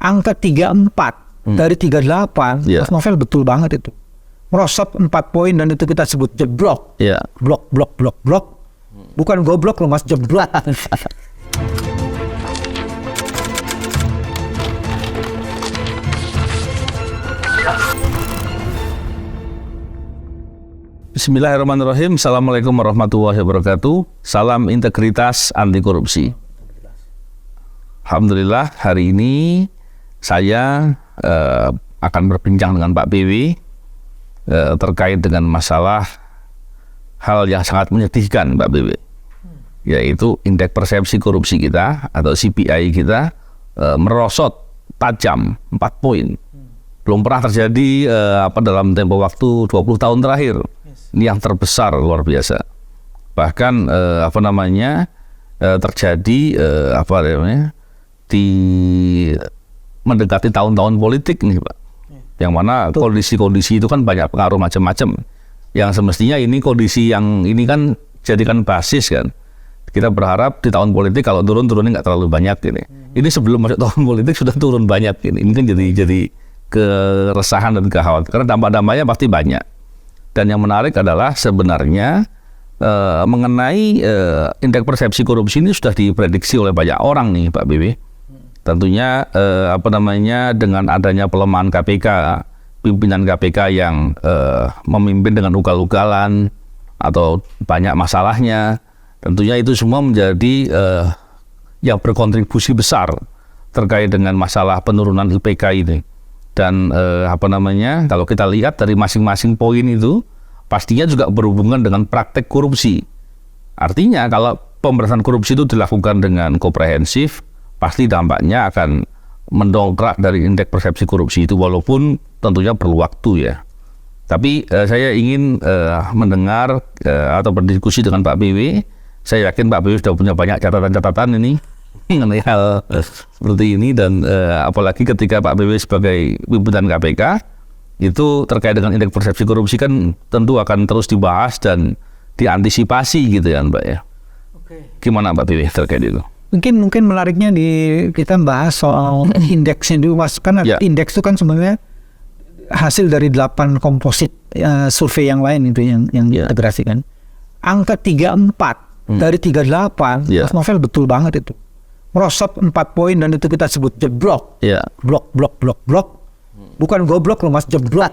angka 34 dari 38, Mas Novel betul banget itu. Merosot 4 poin dan itu kita sebut jeblok. Blok. Bukan goblok loh Mas, jeblok. Bismillahirrahmanirrahim. Assalamualaikum warahmatullahi wabarakatuh. Salam integritas anti korupsi. Alhamdulillah hari ini saya akan berbincang dengan Pak BW terkait dengan masalah hal yang sangat menyedihkan Pak BW, yaitu indeks persepsi korupsi kita atau CPI kita merosot tajam 4 poin. Belum pernah terjadi dalam tempo waktu 20 tahun terakhir. Ini yang terbesar, luar biasa. Bahkan terjadi di mendekati tahun-tahun politik nih Pak. Yang mana kondisi-kondisi itu kan banyak pengaruh macam-macam. Yang semestinya ini kondisi yang ini kan jadikan basis kan. Kita berharap di tahun politik kalau turunnya nggak terlalu banyak ini. Ini sebelum masuk tahun politik sudah turun banyak ini. Ini kan jadi keresahan dan kekhawatiran. Karena dampak-dampaknya pasti banyak. Dan yang menarik adalah sebenarnya mengenai indeks persepsi korupsi ini sudah diprediksi oleh banyak orang nih Pak BW. Tentunya dengan adanya pelemahan KPK, pimpinan KPK yang memimpin dengan ugal-ugalan atau banyak masalahnya, tentunya itu semua menjadi yang berkontribusi besar terkait dengan masalah penurunan IPK ini. Dan kalau kita lihat dari masing-masing poin itu pastinya juga berhubungan dengan praktek korupsi. Artinya kalau pemberantasan korupsi itu dilakukan dengan komprehensif, pasti dampaknya akan mendongkrak dari indeks persepsi korupsi itu, walaupun tentunya perlu waktu ya. Tapi saya ingin mendengar atau berdiskusi dengan Pak BW. Saya yakin Pak BW sudah punya banyak catatan-catatan ini mengenai hal seperti ini, dan apalagi ketika Pak BW sebagai pimpinan KPK itu terkait dengan indeks persepsi korupsi kan tentu akan terus dibahas dan diantisipasi gitu kan Pak ya. Gimana Pak BW terkait itu? Mungkin menariknya kita bahas soal indeksnya dulu Mas. Kan indeks itu kan sebenarnya hasil dari 8 komposit survei yang lain itu yang integrasikan. Angka 34 dari 38, Mas Novel betul banget itu. Merosot 4 poin dan itu kita sebut jeblok. Blok. Bukan goblok loh Mas, jeblok.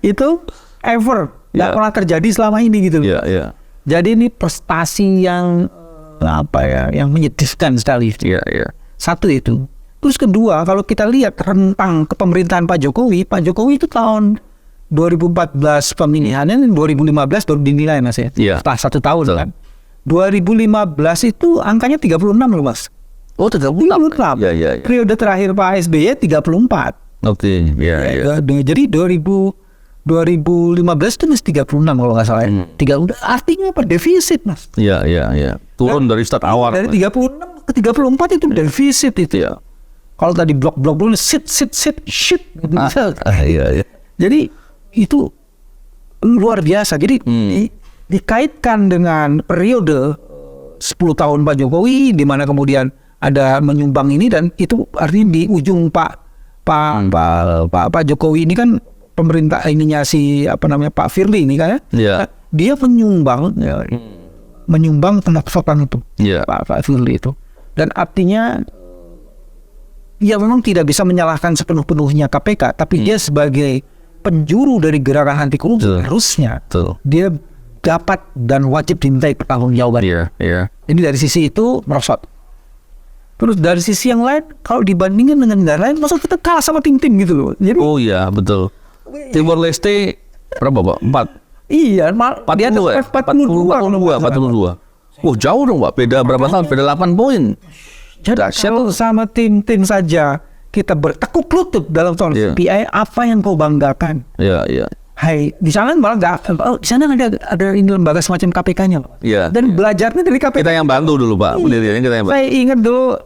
Itu ever nggak pernah terjadi selama ini gitu. Jadi ini prestasi yang yang menyedihkan sekali. Satu itu. Terus kedua, kalau kita lihat rentang kepemerintahan Pak Jokowi itu tahun 2014 pemilihannya, 2015 baru dinilai Mas ya. Setelah 1 tahun kan. 2015 itu angkanya 36 loh Mas. Oh 36? Ya. Periode terakhir Pak SBY 34. Oke. Jadi 2015 itu masih 36 kalau nggak salah ya. Artinya apa? Defisit Mas. Iya. Turun dari start awal. Dari 36 ke 34 itu defisit itu ya. Kalau tadi blok shit. Iya. Jadi itu luar biasa. Jadi dikaitkan dengan periode 10 tahun Pak Jokowi, di mana kemudian ada menyumbang ini, dan itu artinya di ujung Pak Jokowi ini kan pemerintah ininya Pak Firly ini kan ya. Dia menyumbang pendapatan itu Pak Firly itu, dan artinya ya memang tidak bisa menyalahkan sepenuh-penuhnya KPK, tapi dia sebagai penjuru dari gerakan anti korupsi harusnya dia dapat dan wajib dimintai pertanggungjawaban. Ini dari sisi itu merosot. Terus dari sisi yang lain, kalau dibandingkan dengan negara lain, masa kita kalah sama tim-tim gitu loh. Jadi, betul. Timor Leste berapa Pak? 4? Iya, 42. Jauh dong Pak. Beda berapa tahun? Beda 8 poin. Jadi kalau sama tim-tim saja kita bertekuk lutut dalam soal CPI, apa yang kau banggakan? Iya. Hai, di sana malah di sana ada lembaga semacam KPK-nya, Pak. Dan belajarnya dari KPK. Kita yang bantu dulu Pak, pendiriannya kita yang bantu. Saya ingat dulu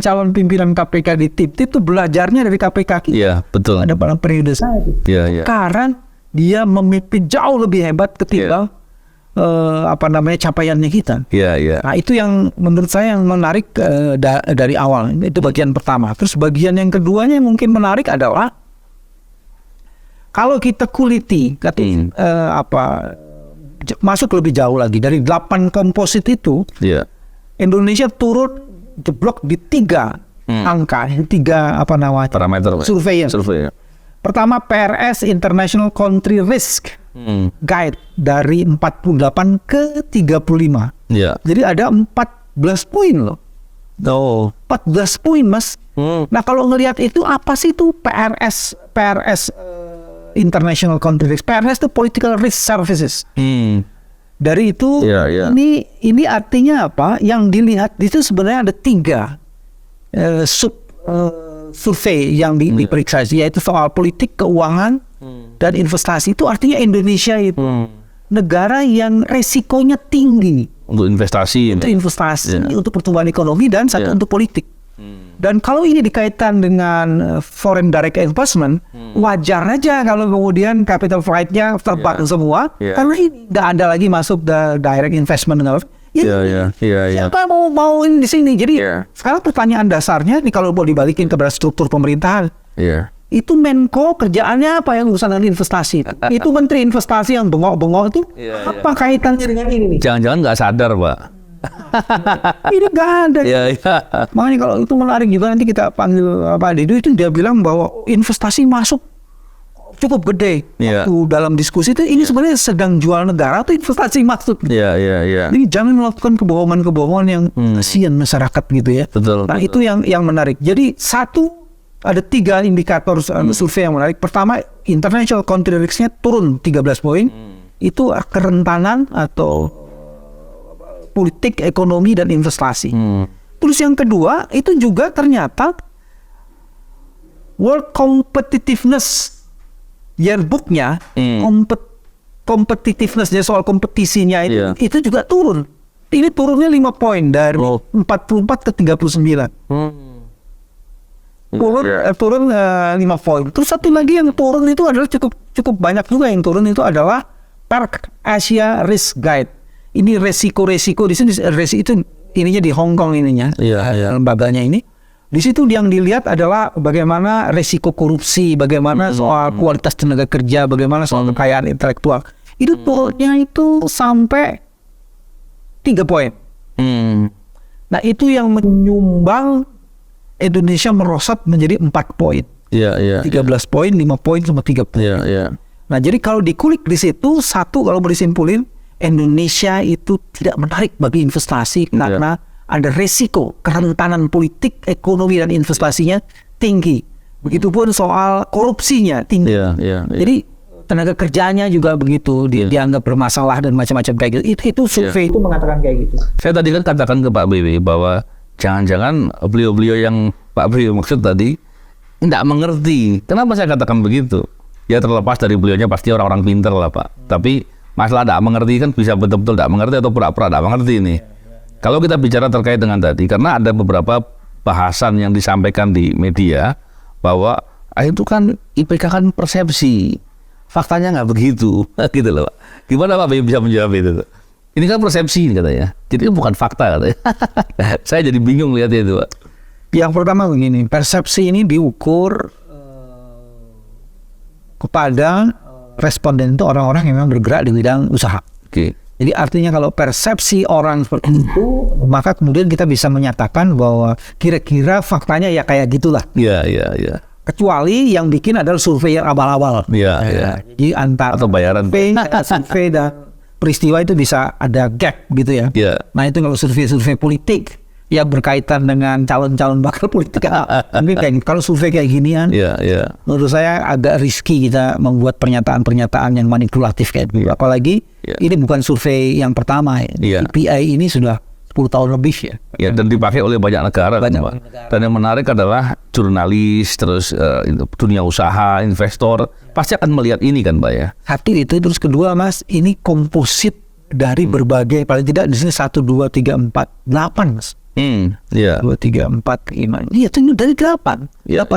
calon pimpinan KPK di TIP itu belajarnya dari KPK. Iya, betul. Ada pada periode saya. Iya. Sekarang dia memimpin jauh lebih hebat ketimbang capaiannya kita. Iya. Nah itu yang menurut saya yang menarik dari awal. Itu bagian pertama. Terus bagian yang keduanya yang mungkin menarik adalah kalau kita kuliti masuk lebih jauh lagi dari 8 komposit itu, Indonesia turun jeblok di 3 angka, 3 parameter survei. Pertama PRS International Country Risk Guide dari 48 ke 35. Jadi ada 14 poin loh. 14 poin Mas. Nah kalau ngelihat itu apa sih itu PRS International Country Risk. PRS itu Political Risk Services. Dari itu ini artinya apa? Yang dilihat itu sebenarnya ada 3 survei yang diperiksa, yaitu soal politik, keuangan, dan investasi. Itu artinya Indonesia itu negara yang resikonya tinggi untuk investasi, untuk pertumbuhan ekonomi dan satu untuk politik. Dan kalau ini dikaitkan dengan foreign direct investment, wajar aja kalau kemudian capital flight-nya terbang semua, karena ini nggak ada lagi masuk direct investment. Siapa mau ini di sini? Jadi sekarang pertanyaan dasarnya nih kalau mau dibalikin kepada struktur pemerintahan, itu Menko kerjaannya apa yang urusan dengan investasi? Itu Menteri Investasi yang bengok-bengok itu apa kaitannya dengan ini? Jangan-jangan nggak sadar, Pak. Ini nggak ada. Makanya kalau itu menarik juga, nanti kita panggil Pak Didu, itu dia bilang bahwa investasi masuk cukup gede. Waktu dalam diskusi itu ini sebenarnya sedang jual negara atau investasi masuk. Jadi jangan melakukan kebohongan-kebohongan yang kasihan masyarakat gitu ya. Nah itu yang menarik. Jadi ada 3 indikator survei yang menarik. Pertama, international country risk-nya turun 13 poin. Itu kerentanan atau politik, ekonomi, dan investasi. Terus yang kedua, itu juga ternyata World Competitiveness Yearbook-nya, competitiveness-nya soal kompetisinya itu juga turun. Ini turunnya 5 poin dari 44 ke 39. Turun 5 poin. Terus satu lagi yang turun itu adalah cukup banyak juga yang turun itu adalah PERC Asia Risk Guide. Ini resiko-resiko di sini, itu ininya di Hong Kong ininya, lembaganya ini. Di situ yang dilihat adalah bagaimana resiko korupsi, bagaimana soal kualitas tenaga kerja, bagaimana soal kekayaan intelektual. Itu turunnya itu sampai 3 poin. Nah itu yang menyumbang Indonesia merosot menjadi 4 poin. 13 poin, 5 poin, sama 3 poin. Nah jadi kalau dikulik di situ, kalau mau disimpulin, Indonesia itu tidak menarik bagi investasi karena ada resiko kerentanan politik, ekonomi, dan investasinya tinggi. Begitupun soal korupsinya tinggi. Jadi tenaga kerjanya juga begitu, dianggap bermasalah dan macam-macam kayak gitu. Itu survei itu mengatakan kayak gitu. Saya tadi kan katakan ke Pak BW bahwa jangan-jangan beliau-beliau yang Pak BW maksud tadi tidak mengerti. Kenapa saya katakan begitu? Ya terlepas dari beliaunya pasti orang-orang pintar lah Pak. Tapi masalah tidak mengerti kan bisa betul-betul tidak mengerti atau pura-pura tidak mengerti ini. Kalau kita bicara terkait dengan tadi, karena ada beberapa bahasan yang disampaikan di media bahwa itu kan IPK kan persepsi, faktanya nggak begitu, gitu loh Pak. Gimana Pak bisa menjawab itu? Ini kan persepsi katanya, jadi itu bukan fakta katanya. Saya jadi bingung lihatnya itu Pak. Yang pertama begini, persepsi ini diukur kepada responden itu orang-orang yang memang bergerak di bidang usaha. Jadi artinya kalau persepsi orang seperti itu, maka kemudian kita bisa menyatakan bahwa kira-kira faktanya ya kayak gitulah. Kecuali yang bikin adalah survei yang abal-abal. Jadi antara atau bayaran survei dan peristiwa itu bisa ada gap gitu ya. Nah itu kalau survei politik yang berkaitan dengan calon-calon bakal politik, kalau survei kayak ginian, menurut saya agak risky kita membuat pernyataan-pernyataan yang manipulatif kayak gitu. Apalagi ini bukan survei yang pertama, PI ini sudah 10 tahun lebih ya. Dan dipakai oleh banyak negara. Dan yang menarik adalah jurnalis, terus dunia usaha, investor pasti akan melihat ini kan Pak ya. Satu itu, terus kedua Mas, ini komposit dari berbagai, paling tidak di sini 1, 2, 3, 4, 8 Mas. 2, 3, 4, 5. Iya, itu dari 8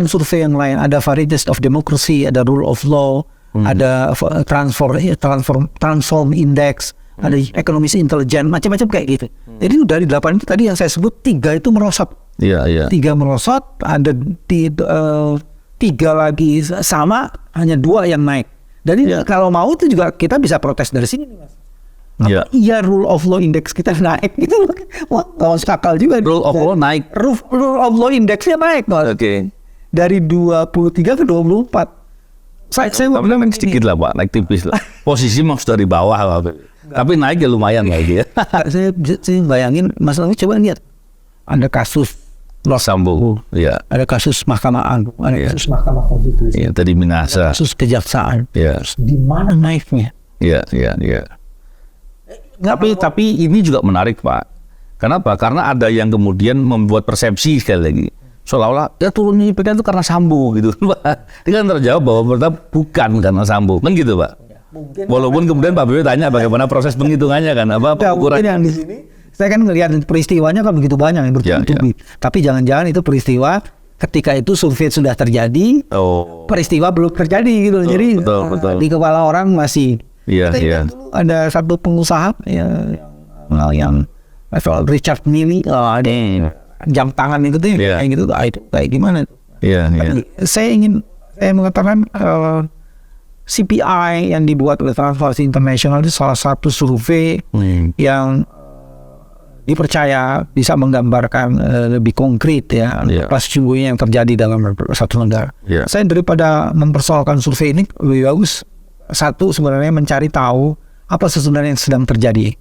survei yang lain. Ada Varieties of Democracy, ada Rule of Law, ada Transform Index, ada ekonomis intelijen, macam-macam kayak gitu. Jadi dari 8 itu tadi yang saya sebut 3 itu merosot. 3 merosot, ada 3 lagi sama, hanya 2 yang naik. Jadi kalau mau itu juga kita bisa protes dari sini nih, Mas. Iya, rule of law index kita naik gitu. Wah, kawan akal juga. Rule of law naik. Rule of law indexnya naik, Mas. Dari 23 ke 24. Saya naik sedikit lah Pak, naik tipis lah. Posisi memang sudah di bawah lah, tapi naik ya lumayan lah gitu ya. Saya bayangin masalahnya, coba lihat, ada kasus Sambo, ada kasus Mahkamah Agung, ada kasus Mahkamah Konstitusi, tadi Minasa, ada kasus Kejaksaan, di mana naiknya? Tapi ini juga menarik Pak. Kenapa? Karena ada yang kemudian membuat persepsi sekali lagi, seolah-olah ya turunnya IPK itu karena Sambo gitu, Pak. Dia kan terjawab bahwa bukan karena Sambo, kan gitu Pak. Mungkin walaupun kemudian Pak BW tanya bagaimana proses penghitungannya kan, apa ukuran yang di sini. Saya kan ngelihat peristiwanya kan begitu banyak yang bertubi-tubi. Tapi jangan-jangan itu peristiwa ketika itu survei sudah terjadi, peristiwa belum terjadi gitu. Jadi betul. Di kepala orang masih. Ada satu pengusaha yang Richard Mille, ada jam tangan itu tuh kayak gitu, kayak gimana? Saya mengatakan CPI yang dibuat oleh Transparency International itu salah satu survei yang dipercaya bisa menggambarkan lebih konkret sesungguhnya yang terjadi dalam satu negara. Saya daripada mempersoalkan survei ini, lebih bagus satu sebenarnya mencari tahu apa sebenarnya yang sedang terjadi,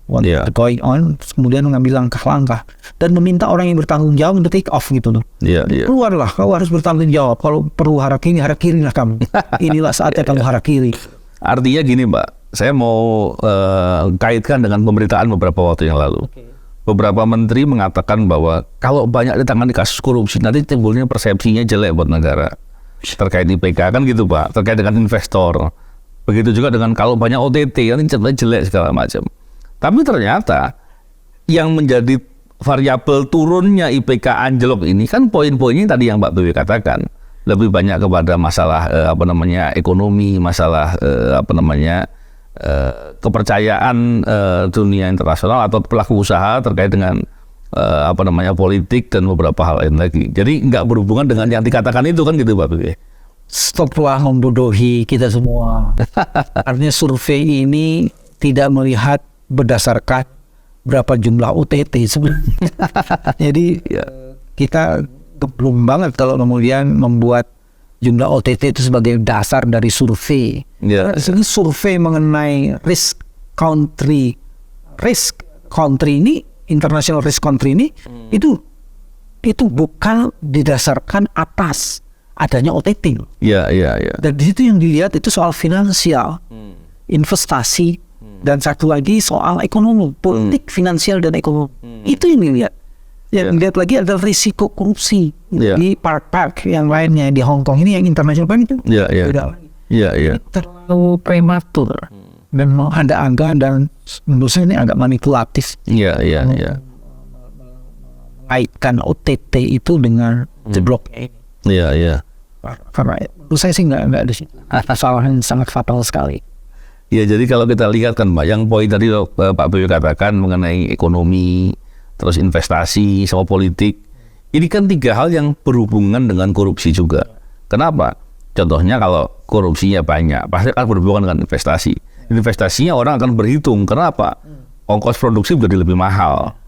going on, kemudian mengambil langkah-langkah dan meminta orang yang bertanggung jawab untuk take off gitu loh. Keluarlah, kau harus bertanggung jawab. Kalau perlu harakirilah kamu. Inilah saatnya kamu harakiri. Artinya gini Mbak, saya mau kaitkan dengan pemberitaan beberapa waktu yang lalu. Beberapa menteri mengatakan bahwa kalau banyak ditangani kasus korupsi, nanti timbulnya persepsinya jelek buat negara. Terkait IPK kan gitu Pak, terkait dengan investor. Begitu juga dengan kalau banyak OTT, nanti jelek segala macam. Tapi ternyata yang menjadi variabel turunnya IPK anjlok ini kan poin-poinnya tadi yang Mbak Dewi katakan. Lebih banyak kepada masalah ekonomi, masalah kepercayaan dunia internasional atau pelaku usaha terkait dengan politik dan beberapa hal lain lagi. Jadi nggak berhubungan dengan yang dikatakan itu kan gitu Pak Dewi. Stoplah membodohi kita semua. Artinya survei ini tidak melihat berdasarkan berapa jumlah OTT sebenarnya. Jadi kita belum banget kalau kemudian membuat jumlah OTT itu sebagai dasar dari survei. Ini survei mengenai risk country ini, international risk country ini, itu bukan didasarkan atas adanya OTT. Dan di situ yang dilihat itu soal finansial, investasi, dan satu lagi soal ekonomi, politik, finansial dan ekonomi. Itu yang dilihat. Yang dilihat lagi adalah risiko korupsi di park yang lainnya di Hong Kong ini yang international bank itu. Terlalu prematur dan ada angka dan menurut saya ini agak manipulatif. Mengaitkan OTT itu dengan jebloknya ini. Karena menurut saya sih nggak ada sih kesalahan sangat fatal sekali. Jadi kalau kita lihat kan Mbak, yang poin tadi Pak Boyo katakan mengenai ekonomi, terus investasi sama politik, ini kan 3 hal yang berhubungan dengan korupsi juga. Kenapa? Contohnya kalau korupsinya banyak, pasti akan berhubungan dengan investasi. Investasinya orang akan berhitung. Kenapa? Ongkos produksi menjadi lebih mahal.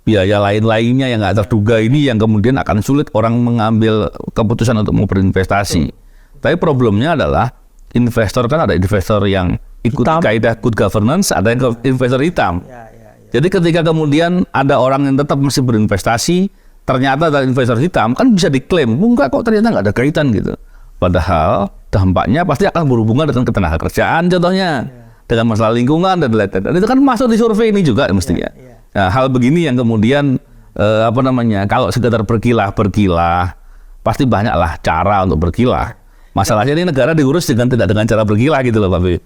Biaya lain-lainnya yang nggak terduga ini yang kemudian akan sulit orang mengambil keputusan untuk mau berinvestasi. Tapi problemnya adalah investor kan ada investor yang ikut kaidah good governance, ada yang investor hitam. Jadi ketika kemudian ada orang yang tetap mesti berinvestasi, ternyata ada investor hitam, kan bisa diklaim, enggak kok ternyata nggak ada kaitan gitu. Padahal dampaknya pasti akan berhubungan dengan ketenagakerjaan contohnya, dengan masalah lingkungan dan lain-lain. Dan itu kan masuk di survei ini juga mestinya. Nah, hal begini yang kemudian kalau sekedar berkilah pasti banyaklah cara untuk berkilah. Masalahnya ini negara diurus tidak dengan cara berkilah gitu loh Pak Bi.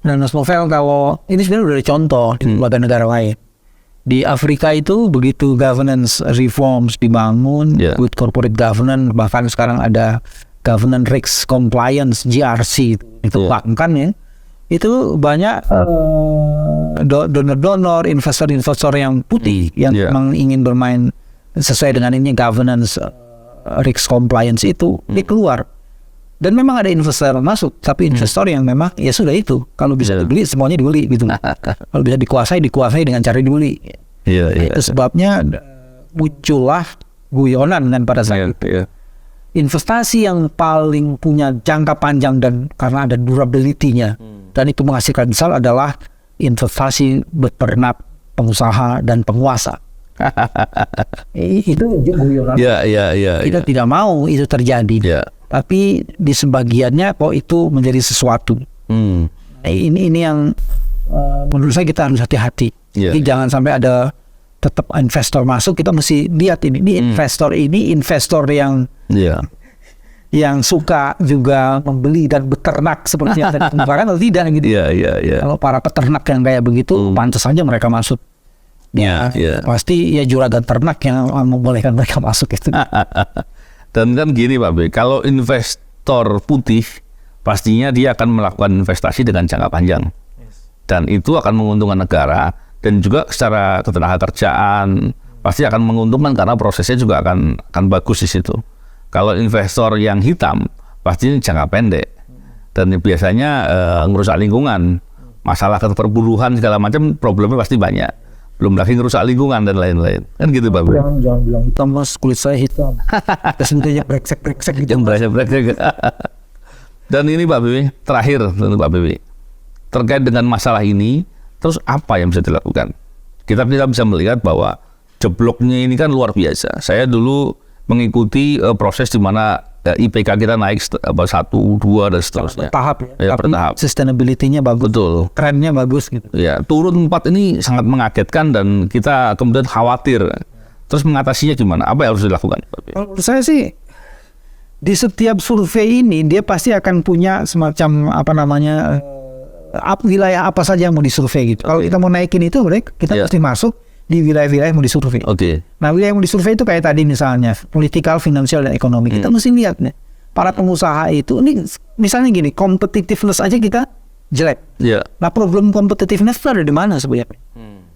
Dan Mas Novel, kalau ini sebenarnya udah ada contoh di lembaga negara lain. Di Afrika itu begitu governance reforms dibangun, good corporate governance, bahkan sekarang ada governance risk compliance (GRC) itu bahkan itu banyak donor-donor, investor-investor yang putih yang memang ingin bermain sesuai dengan ini governance, risk compliance itu dia keluar. Dan memang ada investor masuk, tapi investor yang memang ya sudah itu, kalau bisa dibeli semuanya dibeli gitu. Kalau bisa dikuasai dengan cara dibeli. Itu sebabnya muncullah guyonan kan pada saat itu. Investasi yang paling punya jangka panjang dan karena ada durability-nya dan itu menghasilkan besar adalah investasi beternak, pengusaha dan penguasa. Itu guyonan. Kita tidak mau itu terjadi. Tapi di sebagiannya kok itu menjadi sesuatu. Ini yang menurut saya kita harus hati-hati. Jadi jangan sampai ada tetap investor masuk, kita mesti lihat ini investor yang suka juga membeli dan beternak seperti yang tadi dikatakan atau tidak gitu. Kalau para peternak yang kayak begitu, pantas saja mereka masuk. Pasti ya juragan ternak yang membolehkan mereka masuk itu. Dan kan gini Pak B, kalau investor putih pastinya dia akan melakukan investasi dengan jangka panjang, dan itu akan menguntungkan negara dan juga secara ketenagakerjaan pasti akan menguntungkan karena prosesnya juga akan bagus di situ. Kalau investor yang hitam pastinya jangka pendek dan biasanya ngerusak lingkungan, masalah keterburuhan segala macam problemnya pasti banyak. Belum lagi ngerusak lingkungan dan lain-lain. Kan gitu Pak. Jangan bilang hitam Mas, kulit saya hitam. Kesentuhnya breksek gitu. Yang breksek. Dan ini Pak Bibi, terakhir tentu Pak Bibi. Terkait dengan masalah ini, terus apa yang bisa dilakukan? Kita bisa melihat bahwa jebloknya ini kan luar biasa. Saya dulu mengikuti proses di mana IPK kita naik 1, 2 dan seterusnya. Bertahap ya. Bertahap. Sustainability-nya bagus. Betul. Trennya bagus gitu. Ya, turun 4 ini sangat mengagetkan dan kita kemudian khawatir. Terus mengatasinya gimana? Apa yang harus dilakukan? Kalau menurut saya sih di setiap survei ini dia pasti akan punya semacam wilayah apa saja yang mau disurvei gitu. Kalau kita mau naikin itu, kita mesti masuk di wilayah-wilayah yang mau disurvei. Nah, wilayah yang mau disurvei itu kayak tadi misalnya political, finansial, dan ekonomi. Kita mesti lihat nih, para pengusaha itu, ini misalnya gini, competitiveness aja kita jelek. Nah, problem competitiveness itu ada di mana sebenarnya?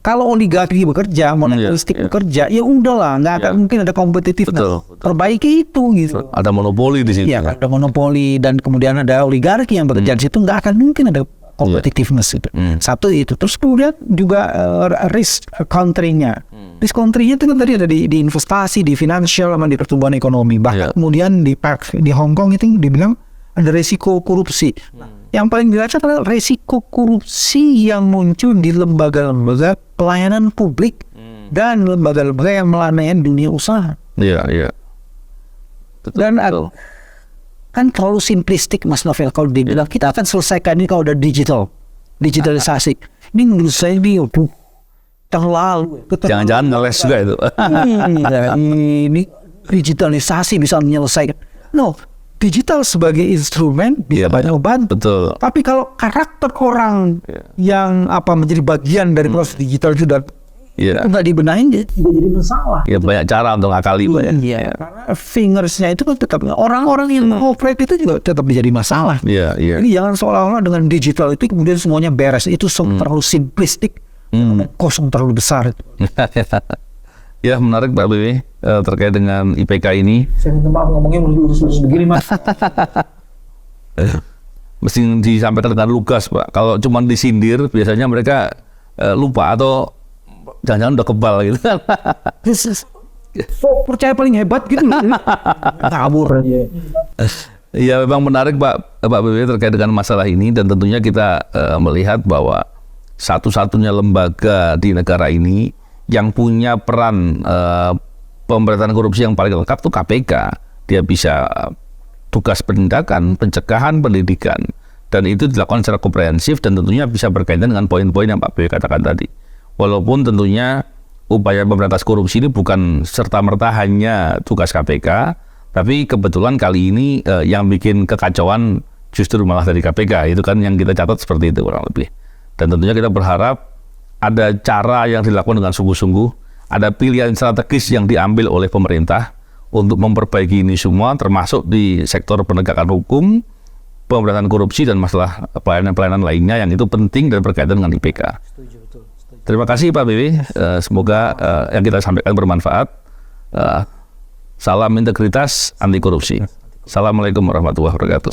Kalau oligarki bekerja, monopolistik bekerja, ya udahlah, nggak akan mungkin ada competitiveness. Perbaiki itu gitu. Ada monopoli di situ. Iya, ada monopoli dan kemudian ada oligarki yang bekerja di situ, nggak akan mungkin ada competitiveness itu. Satu itu. Terus kemudian juga risk country-nya. Risk country-nya itu kan tadi ada di investasi, di financial, sama di pertumbuhan ekonomi. Bahkan kemudian di Hong Kong itu dibilang ada resiko korupsi. Yang paling dirasakan adalah resiko korupsi yang muncul di lembaga-lembaga pelayanan publik dan lembaga-lembaga yang melayani dunia usaha. Dan kan terlalu simplistik Mas Novel kalau dibilang kita akan selesaikan ini kalau udah digitalisasi. Ini menurut saya ini terlalu. Jangan-jangan ngeles juga itu. Ini digitalisasi bisa menyelesaikan. No, digital sebagai instrumen bisa banyak membantu. Betul. Tapi kalau karakter orang yang menjadi bagian dari proses digital itu dan nggak dibenahin juga jadi masalah. Banyak cara untuk ngakali. Karena fingersnya itu kan tetap orang-orang yang operate itu juga tetap menjadi masalah. Jadi jangan seolah-olah dengan digital itu kemudian semuanya beres. Itu terlalu simplistik, kosong terlalu besar. Ya, menarik Pak Bibi terkait dengan IPK ini. Saya minta maaf ngomongnya lurus-lurus begini Mas. Mesti disampaikan dengan lugas Pak. Kalau cuma disindir biasanya mereka lupa atau jangan-jangan udah kebal gitu. So, percaya paling hebat gitu. Kabur aja. Ya, memang menarik Pak Bibi terkait dengan masalah ini dan tentunya kita melihat bahwa satu-satunya lembaga di negara ini yang punya peran pemberantasan korupsi yang paling lengkap itu KPK. Dia bisa tugas penindakan, pencegahan, pendidikan, dan itu dilakukan secara komprehensif dan tentunya bisa berkaitan dengan poin-poin yang Pak B katakan tadi. Walaupun tentunya upaya pemberantasan korupsi ini bukan serta-merta hanya tugas KPK, tapi kebetulan kali ini yang bikin kekacauan justru malah dari KPK. Itu kan yang kita catat seperti itu kurang lebih. Dan tentunya kita berharap ada cara yang dilakukan dengan sungguh-sungguh, ada pilihan strategis yang diambil oleh pemerintah untuk memperbaiki ini semua, termasuk di sektor penegakan hukum, pemberantasan korupsi dan masalah pelayanan-pelayanan lainnya yang itu penting dan berkaitan dengan IPK. Terima kasih Pak BW, semoga yang kita sampaikan bermanfaat. Salam integritas, anti korupsi. Assalamualaikum warahmatullahi wabarakatuh.